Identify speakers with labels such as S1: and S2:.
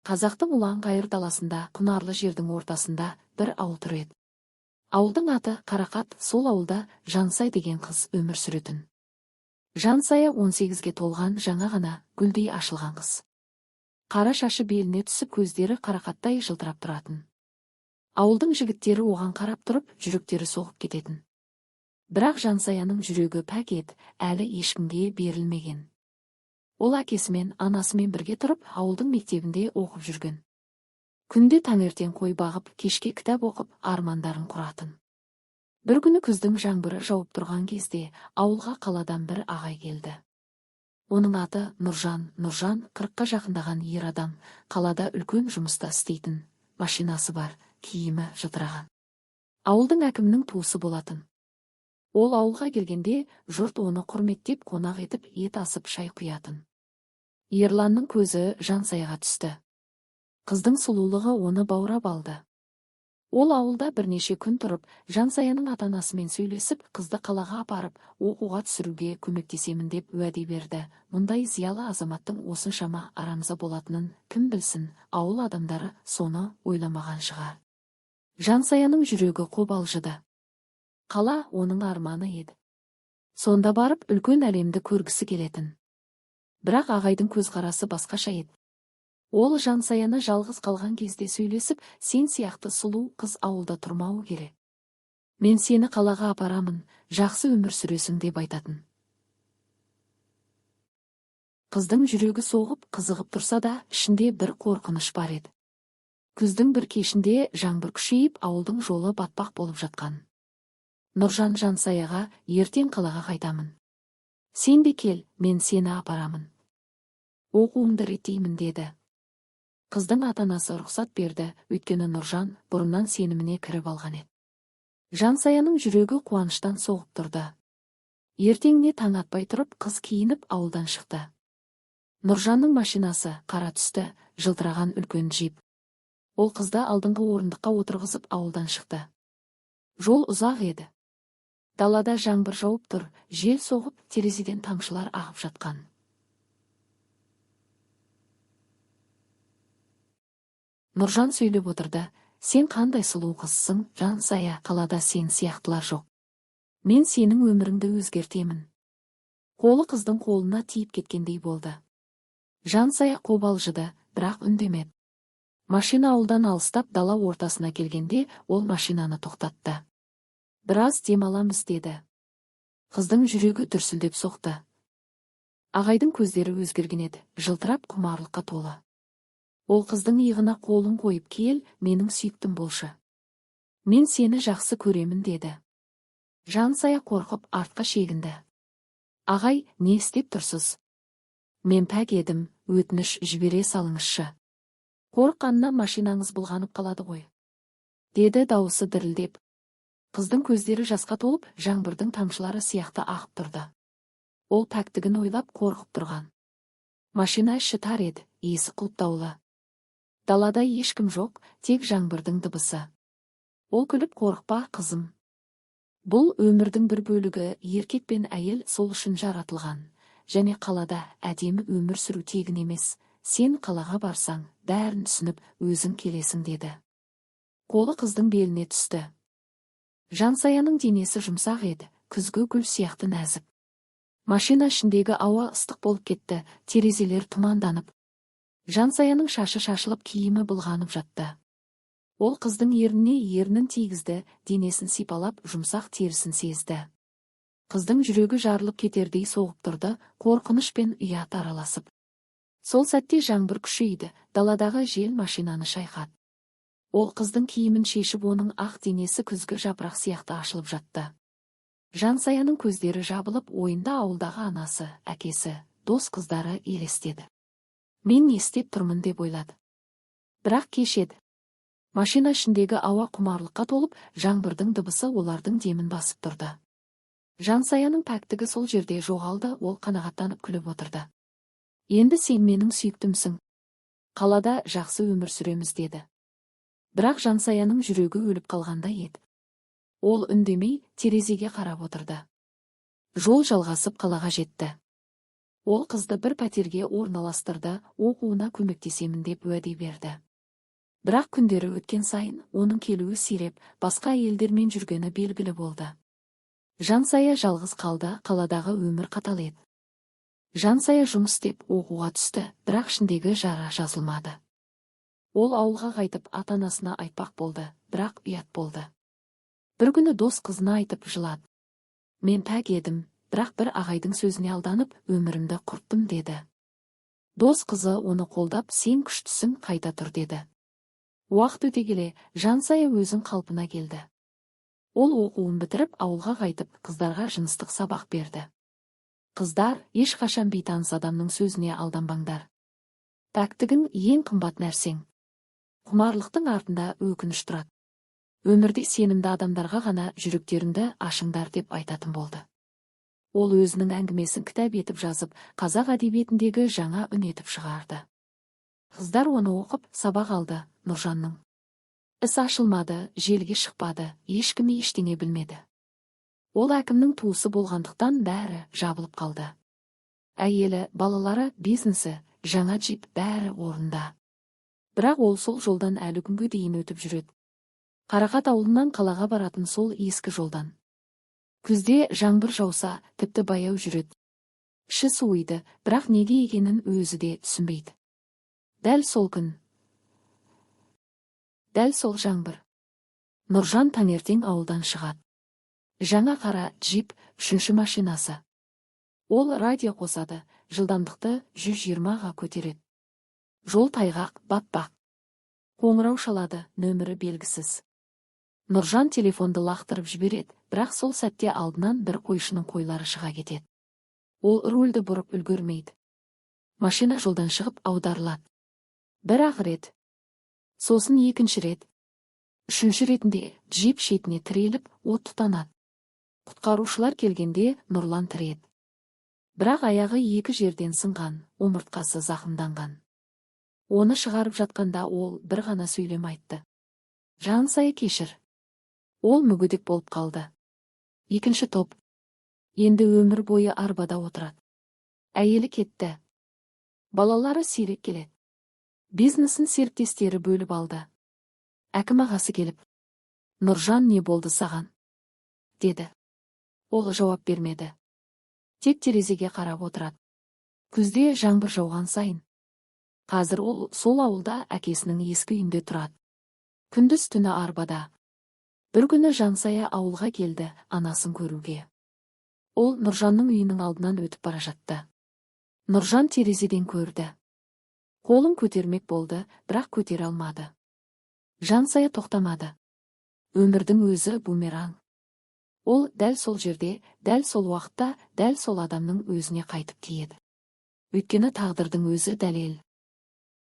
S1: Қазақтың ұлан қайыр даласында, құнарлы жердің ортасында бір ауыл тұр еді. Ауылдың аты Қарақат, сол ауылда Жансай деген қыз өмір сүретін. Жансая 18-ге толған жаңа ғана гүлдей ашылған қыз. Қара шашы беліне түсіп, көздері қарақаттай жылтырап тұратын. Ауылдың жігіттері оған қарап тұрып, жүректері соғып кететін. Бірақ Жансаяның жүрегі пәк еді, әлі ешкімге берілмеген. Ол әкесімен, анасымен бірге тұрып, ауылдың мектебінде оқып жүрген. Күнде таңертең қой бағып, кешке кітап оқып, армандарын құратын. Бір күні күздің жаңбыры жауып тұрған кезде, ауылға қаладан бір ағай келді. Оның аты Нұржан. Нұржан 40-қа жақындаған ер адам, қалада үлкен жұмыста істейтін, машинасы бар, киімі жытыраған. Ауылдың әкімінің туысы болатын. Ол ауылға келгенде, жұрт оны құрметтеп, қонақ етіп, ет асып, шай құятын. Ерланның көзі Жансаяға түсті. Қыздың сұлулығы оны баурап алды. Ол ауылда бірнеше күн тұрып, Жансаяның ата-анасымен сөйлесіп, қызды қалаға апарып, оқуға түсіруге көмектесемін деп уәде берді. Мұндай зиялы азаматтың осыншама арамза болатынын кім білсін, ауыл адамдары соны ойламаған шығар. Жансаяның жүрегі қобалжыды. Қала оның арманы еді. Сонда барып үлкен әлемді көргісі келетін. Бірақ ағайдың көзқарасы басқаша еді. Ол Жансаяны жалғыз қалған кезде сөйлесіп, сен сияқты сұлу қыз ауылда тұрмауы керек. Мен сені қалаға апарамын, жақсы өмір сүресің деп айтатын. Қыздың жүрегі соғып, қызығып тұрса да, ішінде бір қорқыныш бар еді. Күздің бір кешінде жаңбыр күшейіп, ауылдың жолы батпақ болып жатқан. Нұржан Жансаяға, ертең қалаға қайтамын. Сен де кел, мен сені апарамын. Оқуымды реттеймін деді. Қыздың ата-анасы рұқсат берді, өйткені Нұржан бұрыннан сеніміне кіріп алған еді. Жансаяның жүрегі қуаныштан соғып тұрды. Ертеңіне таң атпай тұрып, қыз киініп ауылдан шықты. Нұржанның машинасы қара түсті, жылтыраған үлкен джип. Ол қызды алдыңғы орындыққа отырғызып ауылдан шықты. Жол ұзақ еді. Далада жаңбыр жауып тұр, жел соғып, терезеден тамшылар ағып жатқан. Нұржан сөйлеп отырды. Сен қандай сұлу қызсың, Жансая, қалада сен сияқтылар жоқ. Мен сенің өміріңді өзгертемін. Қолы қыздың қолына тиіп кеткендей болды. Жансая қобалжыды, бірақ үндемеді. Машина ауылдан алыстап дала ортасына келгенде, ол машинаны тоқтатты. Біраз демаламыз деді. Қыздың жүрегі дүрсілдеп соқты. Ағайдың көздері өзгерген еді, жылтырап құмарлыққа толы. Ол қыздың иығына қолын қойып, кел, менің сүйіктім болшы. Мен сені жақсы көремін деді. Жансая қорқып артқа шегінді. Ағай, не істеп тұрсыз? Мен пәк едім, өтініш жібере салыңызшы. Қорыққаннан машинаңыз былғанып қалады ғой, деді дауысы дірілдеп. Қыздың көздері жасқа толып, жаңбырдың тамшылары сияқты ағып тұрды. Ол пәктігін ойлап қорқып тұрған. Машина іші тар еді, иісі құлыптаулы. Далада ешкім жоқ, тек жаңбырдың дыбысы. Ол күліп, қорықпа, қызым. Бұл өмірдің бір бөлігі, еркек пен әйел сол үшін жаратылған. Және қалада әдемі өмір сүру тегін емес. Сен қалаға барсаң, бәрін түсініп, өзің келесің деді. Қолы қыздың беліне түсті. Жансаяның денесі жұмсақ еді, күзгі гүл сияқты нәзік. Машина ішіндегі ауа ыстық болып кетті, терезелер тұманданып. Жансаяның шашы шашылып, киімі былғанып жатты. Ол қыздың ерніне ернін тигізді, денесін сипалап, жұмсақ терісін сезді. Қыздың жүрегі жарылып кетердей соғып тұрды, қорқыныш пен ұят араласып. Сол сәтте жаңбыр күшейді, даладағы жел машинаны шайқады. Ол қыздың киімін шешіп, оның ақ денесі күзгі жапырақ сияқты ашылып жатты. Жансаяның көздері жабылып, ойында ауылдағы анасы, әкесі, дос қыздары елестеді. Мен не істеп тұрмын деп ойлады. Бірақ кеш еді. Машина ішіндегі ауа құмарлыққа толып, жаңбырдың дыбысы олардың демін басып тұрды. Жансаяның пәктігі сол жерде жоғалды, ол қанағаттанып күліп отырды. Енді сен менің сүйіктімсің. Қалада жақсы өмір сүреміз деді. Бірақ Жансаяның жүрегі өліп қалғанда еді. Ол үндемей терезеге қарап отырды. Жол жалғасып қалаға жетті. Ол қызды бір пәтерге орналастырды, оқуына көмектесемін деп уәде берді. Бірақ күндері өткен сайын, оның келуі сиреп, басқа әйелдермен жүргені белгілі болды. Жансая жалғыз қалды, қаладағы өмір қатал еді. Жансая жұмыс істеп оқуға түсті, бірақ ішіндегі жара жазылмады. Ол ауылға қайтып ата-анасына айтпақ болды, бірақ ұят болды. Бір күні дос қызына айтып жылады. Мен пәк едім, бірақ бір ағайдың сөзіне алданып, өмірімді құрттым деді. Дос қызы оны қолдап, сен күштісің, қайта тұр деді. Уақыт өте келе, Жансая өзін қалпына келді. Ол оқуын бітіріп, ауылға қайтып, қыздарға жыныстық сабақ берді. Қыздар, ешқашан бейтаныс адамның сөзіне алданбаңдар. Пәктігің ең қымбат нәрсең. Құмарлықтың артында өкініш тұрады. Өмірде сенімді адамдарға ғана жүректеріңді ашыңдар деп айтатын болды. Ол өзінің әңгімесін кітап етіп жазып, қазақ әдебиетіндегі жаңа үн етіп шығарды. Қыздар оны оқып, сабақ алды. Нұржанның іс ашылмады, желге шықпады, ешкім ештеңе білмеді. Ол әкімнің туысы болғандықтан бәрі жабылып қалды. Әйелі, балалары, бизнесі, жаңа джип бәрі орында. Бірақ ол сол жолдан әлі күнге дейін өтіп жүреді. Қарақат ауылынан қалаға баратын сол ескі жолдан. Күзде жаңбыр жауса, тіпті баяу жүреді. Іші суиды, бірақ неге екенін өзі де түсінбейді. Дәл сол күн, дәл сол жаңбыр. Нұржан таңертең ауылдан шығады. Жаңа қара джип, 3-ші машинасы. Ол радио қосады, жылдамдықты 120-ға көтереді. Жол тайғақ, батпақ. Қоңырау шалады, нөмірі белгісіз. Нұржан телефонды лақтырып жібереді, бірақ сол сәтте алдынан бір қойшының қойлары шыға кетеді. Ол рульді бұрып үлгермейді. Машина жолдан шығып аударылады. Бір-ақ рет. Сосын екінші рет. Үшінші ретінде джип шетіне тіреліп, от тұтанады. Құтқарушылар келгенде Нұрлан тіреді. Бірақ аяғы 2 жерден сынған, омыртқасы зақымданған. Оны шығарып жатқанда ол бір ғана сөйлем айтты. Жансая кешір. Ол мүгедек болып қалды. Екінші топ. Енді өмір бойы арбада отырады. Әйелі кетті. Балалары сирек келеді. Бизнесін серіктестері бөліп алды. Әкім ағасы келіп, Нұржан, не болды саған? Деді. Ол жауап бермеді. Тек терезеге қарап отырады. Күзде жаңбыр жауған сайын. Қазір ол сол ауылда әкесінің ескі үйінде тұрады. Күндіз түні арбада. Бір күні Жансая ауылға келді, анасын көруге. Ол Нұржанның үйінің алдынан өтіп бара жатты. Нұржан терезеден көрді. Қолын көтермек болды, бірақ көтере алмады. Жансая тоқтамады. Өмірдің өзі бумеранг. Ол дәл сол жерде, дәл сол уақытта, дәл сол адамның өзіне қайтып тиеді. Өйткені тағдырдың өзі дәлел.